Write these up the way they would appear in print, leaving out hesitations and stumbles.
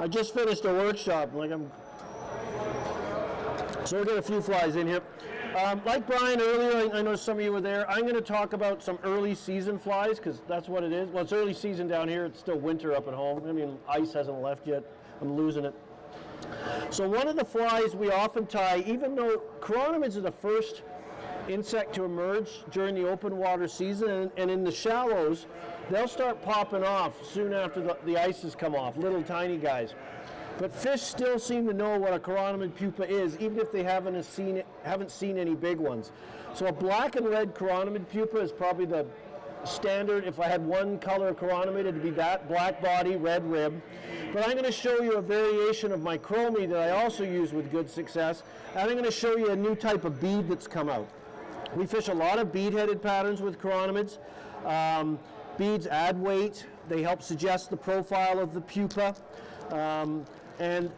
just finished a workshop. So we'll get a few flies in here. Like Brian earlier, I know some of you were there. I'm going to talk about some early season flies because that's what it is. Well, it's early season down here. It's still winter up at home. I mean, ice hasn't left yet. I'm losing it. So one of the flies we often tie, even though chironomids are the first insect to emerge during the open water season, and in the shallows, they'll start popping off soon after the ice has come off, little tiny guys. But fish still seem to know what a chironomid pupa is, even if they haven't seen any big ones. So a black and red chironomid pupa is probably the standard. If I had one color chironomid, it'd be that, black body, red rib. But I'm going to show you a variation of my chromie that I also use with good success. And I'm going to show you a new type of bead that's come out. We fish a lot of bead-headed patterns with chironomids. Beads add weight. They help suggest the profile of the pupa. And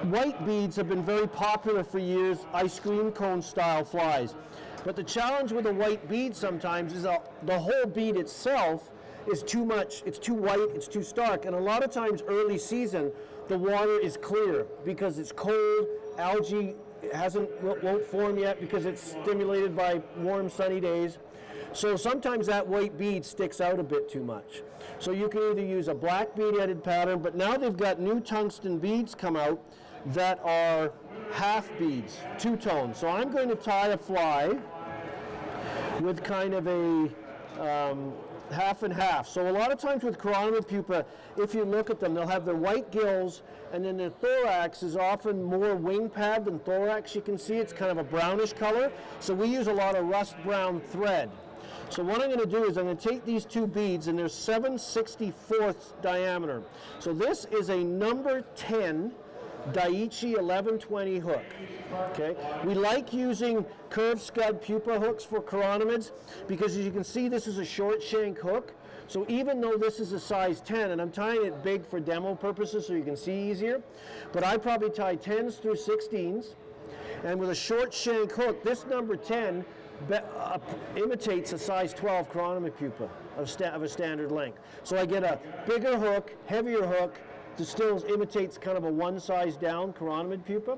white beads have been very popular for years, ice cream cone style flies. But the challenge with a white bead sometimes is the whole bead itself is too much. It's too white, it's too stark. And a lot of times early season, the water is clear because it's cold, algae won't form yet because it's stimulated by warm sunny days. So sometimes that white bead sticks out a bit too much. So you can either use a black bead-headed pattern, but now they've got new tungsten beads come out that are half beads, two-tone. So I'm going to tie a fly with kind of a half and half. So a lot of times with chironomid pupa, if you look at them, they'll have their white gills, and then their thorax is often more wing pad than thorax. You can see it's kind of a brownish color. So we use a lot of rust brown thread. So what I'm going to do is I'm going to take these two beads, and they're 7/64 diameter. So this is a number 10 Daiichi 1120 hook. Okay, we like using curved scud pupa hooks for chironomids because, as you can see, this is a short shank hook. So even though this is a size 10, and I'm tying it big for demo purposes so you can see easier, but I probably tie 10s through 16s. And with a short shank hook, this number 10 imitates a size 12 chironomid pupa of a standard length. So I get a bigger hook, heavier hook, that still imitates kind of a one size down chironomid pupa.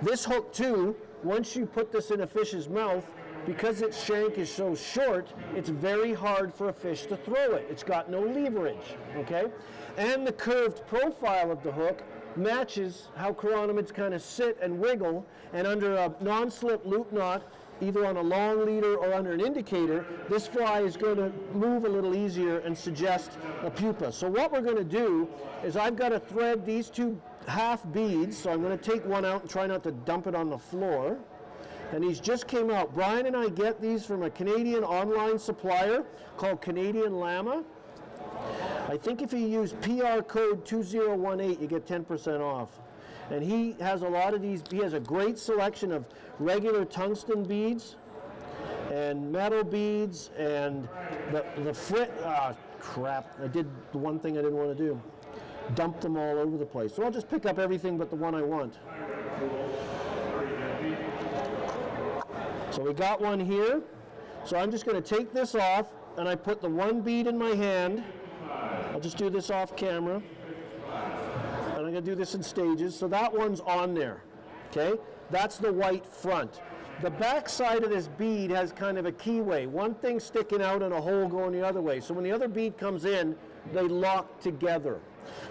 This hook too, once you put this in a fish's mouth, because its shank is so short, it's very hard for a fish to throw it. It's got no leverage, okay? And the curved profile of the hook matches how chironomids kind of sit and wiggle, and under a non-slip loop knot, either on a long leader or under an indicator, this fly is going to move a little easier and suggest a pupa. So what we're going to do is I've got to thread these two half beads, so I'm going to take one out and try not to dump it on the floor. And these just came out. Brian and I get these from a Canadian online supplier called Canadian Llama. I think if you use PR code 2018, you get 10% off. And he has a lot of these. He has a great selection of regular tungsten beads and metal beads and the frit. Crap, I did the one thing I didn't want to do. Dump them all over the place. So I'll just pick up everything but the one I want. So we got one here. So I'm just going to take this off, and I put the one bead in my hand. I'll just do this off camera. And I'm going to do this in stages. So that one's on there, okay? That's the white front. The back side of this bead has kind of a keyway. One thing sticking out and a hole going the other way. So when the other bead comes in, they lock together.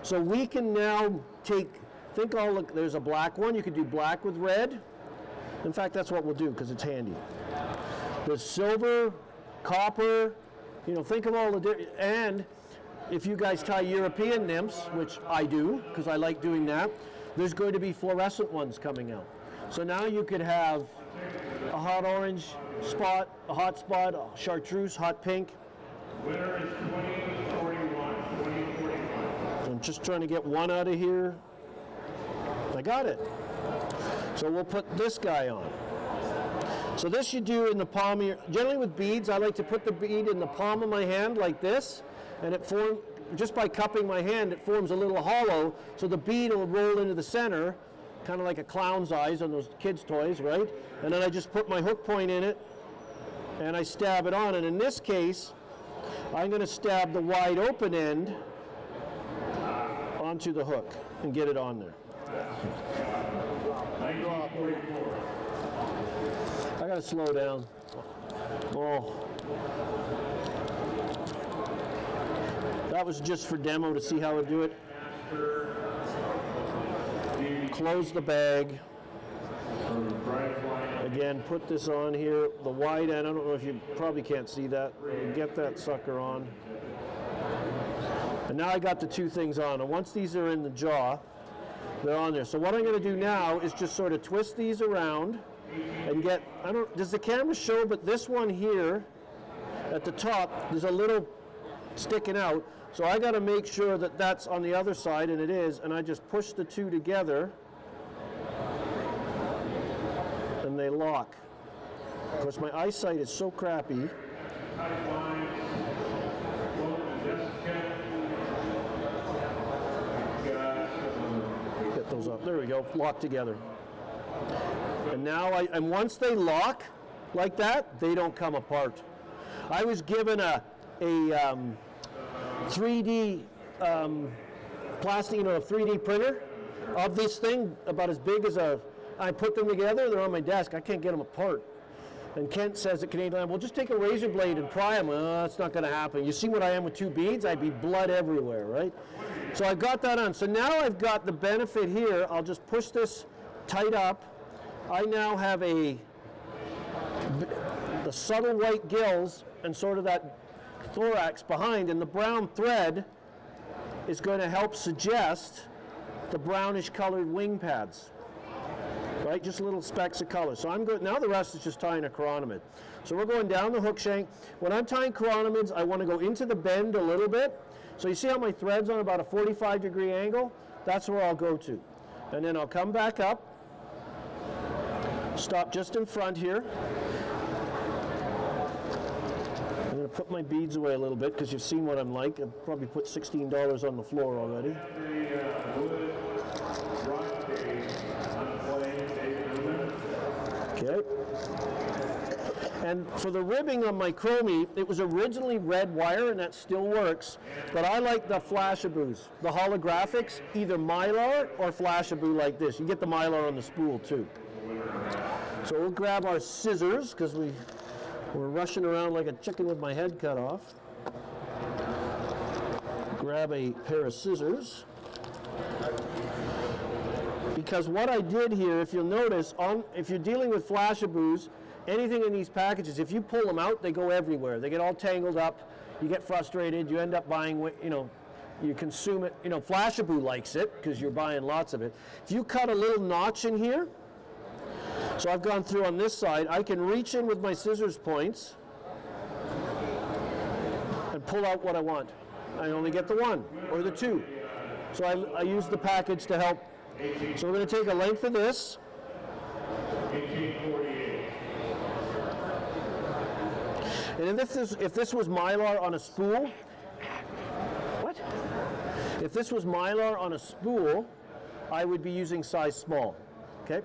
So we can now there's a black one. You could do black with red. In fact, that's what we'll do because it's handy. There's silver, copper, think of all the and if you guys tie European nymphs, which I do, because I like doing that, there's going to be fluorescent ones coming out. So now you could have a hot orange spot, a hot spot, a chartreuse, hot pink. Winner is 2041, 2045. I'm just trying to get one out of here. I got it. So we'll put this guy on. So this you do in the palm of your, generally with beads, I like to put the bead in the palm of my hand like this, and it forms, just by cupping my hand, it forms a little hollow, so the bead will roll into the center, kind of like a clown's eyes on those kids' toys, right? And then I just put my hook point in it, and I stab it on. And in this case, I'm going to stab the wide open end onto the hook and get it on there. 1944. I gotta slow down. Oh. That was just for demo to see how I do it. Close the bag. Again, put this on here. The wide end, I don't know if you probably can't see that. Get that sucker on. And now I got the two things on. And once these are in the jaw, they're on there. So what I'm going to do now is just sort of twist these around and get, does the camera show, but this one here at the top, there's a little sticking out. So I got to make sure that that's on the other side, and it is, and I just push the two together and they lock. Of course, my eyesight is so crappy. Get those up. There we go. Locked together. And now, and once they lock like that, they don't come apart. I was given a 3D plastic, a 3D printer of this thing about as big as I put them together. They're on my desk. I can't get them apart. And Kent says at Canadian Land, well, just take a razor blade and pry them. That's not going to happen. You see what I am with two beads? I'd be blood everywhere, right? So I've got that on. So now I've got the benefit here. I'll just push this tight up. I now have the subtle white gills and sort of that thorax behind, and the brown thread is going to help suggest the brownish colored wing pads. Right, just little specks of color. So I'm good. Now the rest is just tying a chironomid. So we're going down the hook shank. When I'm tying chironomids, I want to go into the bend a little bit. So you see how my thread's on about a 45-degree angle? That's where I'll go to. And then I'll come back up, stop just in front here. I'm going to put my beads away a little bit because you've seen what I'm like. I've probably put $16 on the floor already. Okay. And for the ribbing on my chromie, it was originally red wire, and that still works, but I like the flashaboos, the holographics, either mylar or flashaboo like this. You get the mylar on the spool too. So we'll grab our scissors, because we're rushing around like a chicken with my head cut off. Grab a pair of scissors. Because what I did here, if you'll notice, if you're dealing with flashaboos, anything in these packages, if you pull them out, they go everywhere. They get all tangled up. You get frustrated. You end up buying, you consume it. Flashaboo likes it because you're buying lots of it. If you cut a little notch in here, so I've gone through on this side, I can reach in with my scissors points and pull out what I want. I only get the one or the two. So I use the package to help. So we're going to take a length of this. 1848. And if this was mylar on a spool, what? If this was mylar on a spool, I would be using size small. Okay?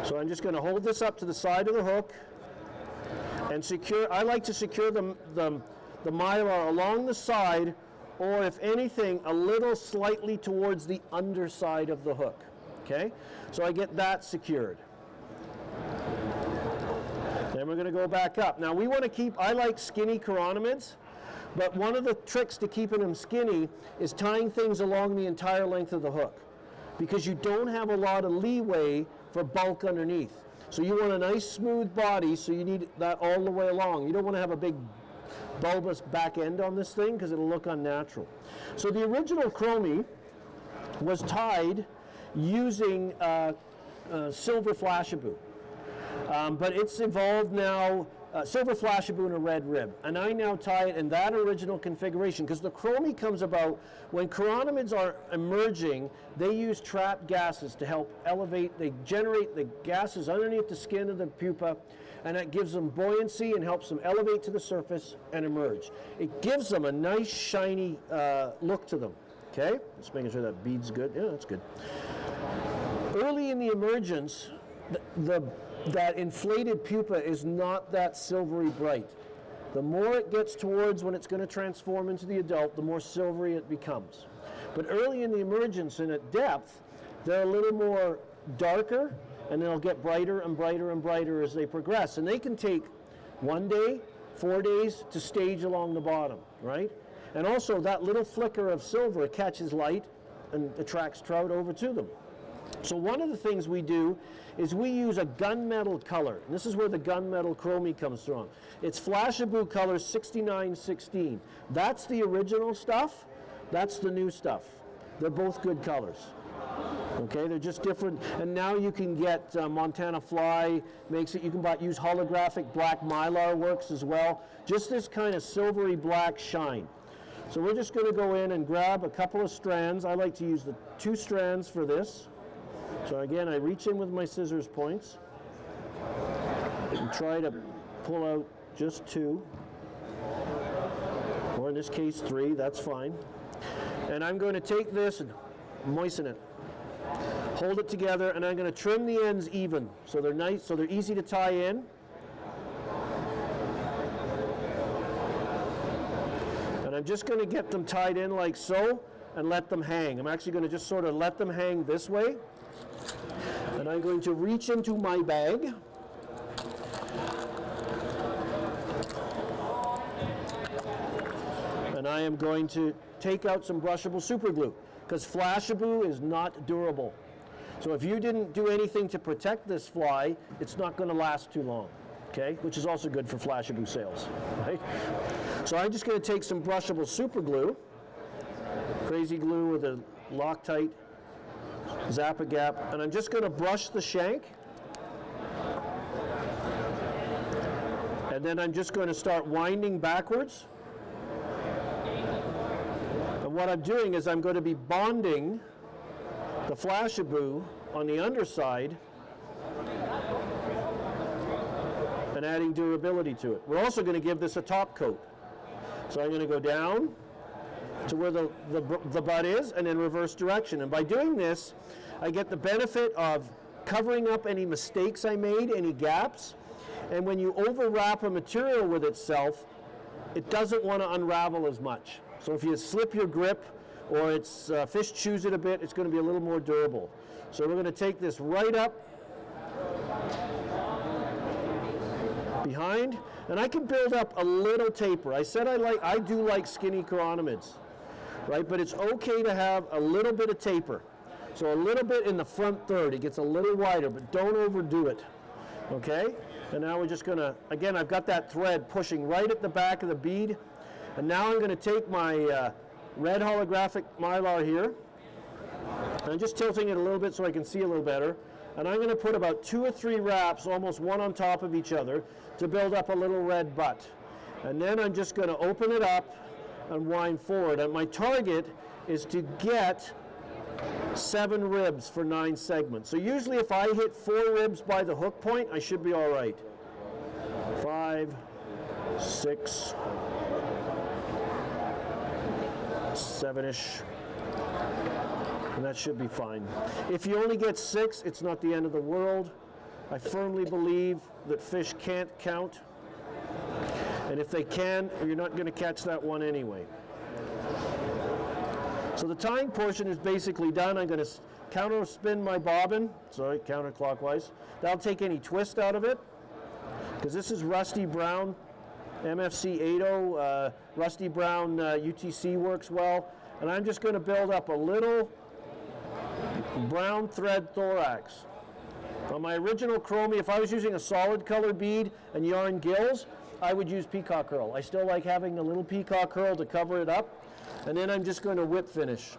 So I'm just going to hold this up to the side of the hook and secure. I like to secure the mylar along the side, or if anything, a little slightly towards the underside of the hook. Okay? So I get that secured. Then we're going to go back up. Now we want to keep, I like skinny chironomids, but one of the tricks to keeping them skinny is tying things along the entire length of the hook, because you don't have a lot of leeway for bulk underneath. So you want a nice smooth body, so you need that all the way along. You don't want to have a big bulbous back end on this thing because it'll look unnatural. So the original chromie was tied using silver flashaboo, but it's evolved now, silver flashaboo and a red rib, and I now tie it in that original configuration because the chromie comes about when chironomids are emerging. They use trapped gases to help elevate. They generate the gases underneath the skin of the pupa, and that gives them buoyancy and helps them elevate to the surface and emerge. It gives them a nice shiny look to them. Okay, just making sure that bead's good. Yeah, that's good. Early in the emergence, that inflated pupa is not that silvery bright. The more it gets towards when it's going to transform into the adult, the more silvery it becomes. But early in the emergence and at depth, they're a little more darker, and they'll get brighter and brighter and brighter as they progress. And they can take 1 day, 4 days to stage along the bottom, right? And also that little flicker of silver catches light and attracts trout over to them. So one of the things we do is we use a gunmetal color. And this is where the gunmetal chromie comes from. It's Flashabou color 6916. That's the original stuff. That's the new stuff. They're both good colors. Okay, they're just different. And now you can get Montana Fly makes it. You can use holographic black mylar works as well. Just this kind of silvery black shine. So we're just going to go in and grab a couple of strands. I like to use the 2 strands for this. So again, I reach in with my scissors points and try to pull out just 2, or in this case 3, that's fine. And I'm going to take this and moisten it. Hold it together, and I'm going to trim the ends even so they're nice, so they're easy to tie in. And I'm just going to get them tied in like so and let them hang. I'm actually going to just sort of let them hang this way. And I'm going to reach into my bag. And I am going to take out some brushable super glue, because Flashabou is not durable. So if you didn't do anything to protect this fly, it's not going to last too long, okay? Which is also good for Flashabou sales, right? So I'm just going to take some brushable super glue, crazy glue with a Loctite Zap-A-Gap, and I'm just going to brush the shank. And then I'm just going to start winding backwards. And what I'm doing is I'm going to be bonding the Flashabou on the underside and adding durability to it. We're also going to give this a top coat. So I'm going to go down to where the butt is and in reverse direction. And by doing this, I get the benefit of covering up any mistakes I made, any gaps. And when you overwrap a material with itself, it doesn't want to unravel as much. So if you slip your grip or it's fish chews it a bit, it's going to be a little more durable. So we're going to take this right up behind, and I can build up a little taper. I said I do like skinny chironomids, right? But it's okay to have a little bit of taper. So a little bit in the front third. It gets a little wider, but don't overdo it, okay? And now we're just going to, again, I've got that thread pushing right at the back of the bead. And now I'm going to take my red holographic mylar here. And I'm just tilting it a little bit so I can see a little better. And I'm going to put about 2 or 3 wraps, almost one on top of each other, to build up a little red butt. And then I'm just going to open it up and wind forward. And my target is to get 7 ribs for 9 segments. So usually if I hit 4 ribs by the hook point, I should be all right. 5, 6, 7-ish. And that should be fine. If you only get 6, it's not the end of the world. I firmly believe that fish can't count. And if they can, you're not going to catch that one anyway. So the tying portion is basically done. I'm going to counter spin my bobbin, counterclockwise. That'll take any twist out of it, because this is Rusty Brown, MFC 80, Rusty Brown UTC works well. And I'm just going to build up a little brown thread thorax. On my original chromie, if I was using a solid color bead and yarn gills, I would use peacock curl. I still like having a little peacock curl to cover it up. And then I'm just going to whip finish.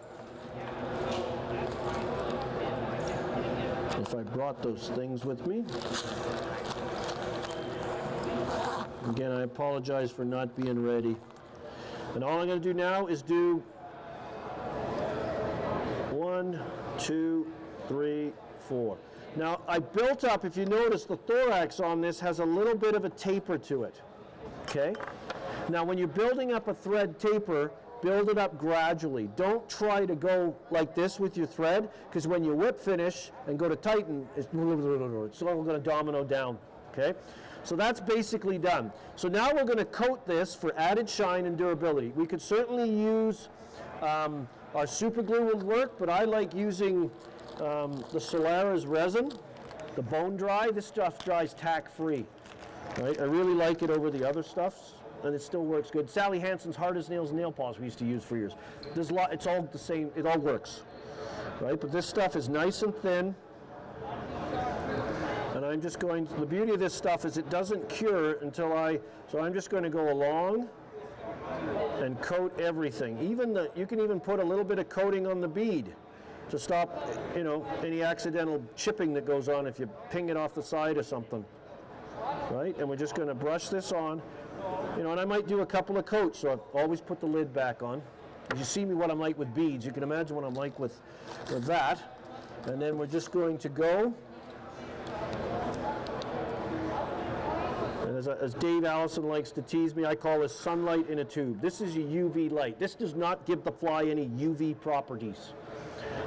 If I brought those things with me. Again, I apologize for not being ready. And all I'm going to do now is do 1, 2, 3, 4. Now, I built up, if you notice, the thorax on this has a little bit of a taper to it. Okay? Now, when you're building up a thread taper, build it up gradually. Don't try to go like this with your thread, because when you whip finish and go to tighten, it's all going to domino down, okay? So that's basically done. So now we're going to coat this for added shine and durability. We could certainly use Our super glue will work, but I like using the Solara's resin, the bone dry. This stuff dries tack-free. Right? I really like it over the other stuffs, and it still works good. Sally Hansen's Hard as Nails nail polish we used to use for years. It's all the same, it all works. Right? But this stuff is nice and thin. And I'm just going to, the beauty of this stuff is it doesn't cure until so I'm just going to go along and coat everything. You can even put a little bit of coating on the bead to stop, any accidental chipping that goes on if you ping it off the side or something. Right? And we're just going to brush this on. And I might do a couple of coats, so I always put the lid back on. If you see me what I'm like with beads, you can imagine what I'm like with that. And then we're just going to go. And as Dave Allison likes to tease me, I call this sunlight in a tube. This is a UV light. This does not give the fly any UV properties.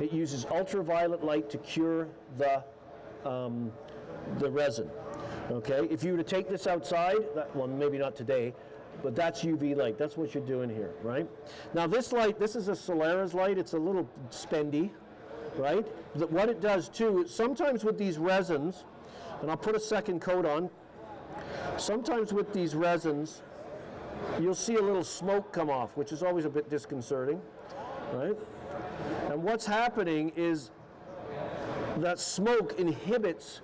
It uses ultraviolet light to cure the resin. Okay, if you were to take this outside, well, maybe not today, but that's UV light. That's what you're doing here, right? Now this light, this is a Solara's light. It's a little spendy, right? What it does too, sometimes with these resins, and I'll put a second coat on, sometimes with these resins, you'll see a little smoke come off, which is always a bit disconcerting, right? And what's happening is that smoke inhibits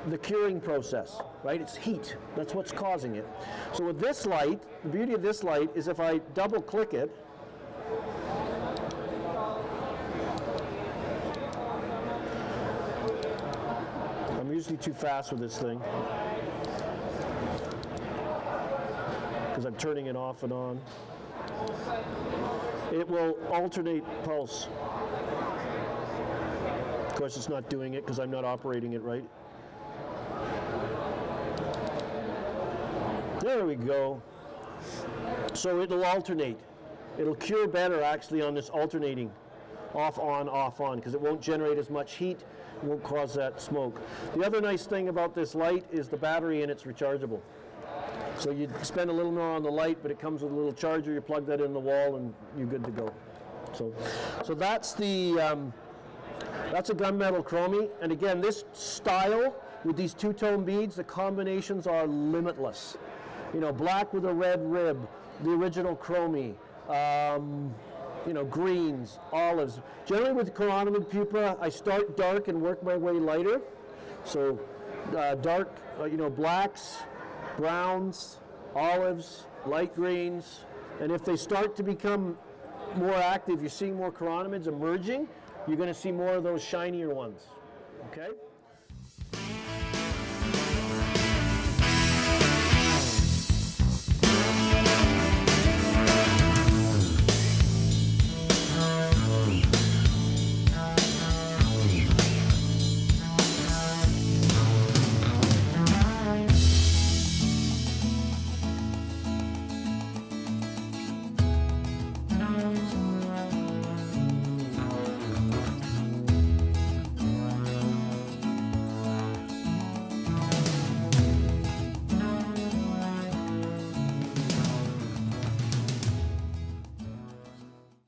the curing process, right? It's heat. That's what's causing it. So with this light, the beauty of this light is if I double click it, I'm usually too fast with this thing because I'm turning it off and on. It will alternate pulse. Of course, it's not doing it because I'm not operating it right. There we go. So it'll alternate. It'll cure better actually on this alternating off on because it won't generate as much heat, it won't cause that smoke. The other nice thing about this light is the battery in it's rechargeable. So you spend a little more on the light, but it comes with a little charger. You plug that in the wall and you're good to go. So that's that's a gunmetal chromie. And again, this style with these two-tone beads, the combinations are limitless. Black with a red rib, the original chromie, greens, olives. Generally with chironomid pupa, I start dark and work my way lighter. So dark, blacks, browns, olives, light greens. And if they start to become more active, you're seeing more chironomids emerging, you're going to see more of those shinier ones. Okay?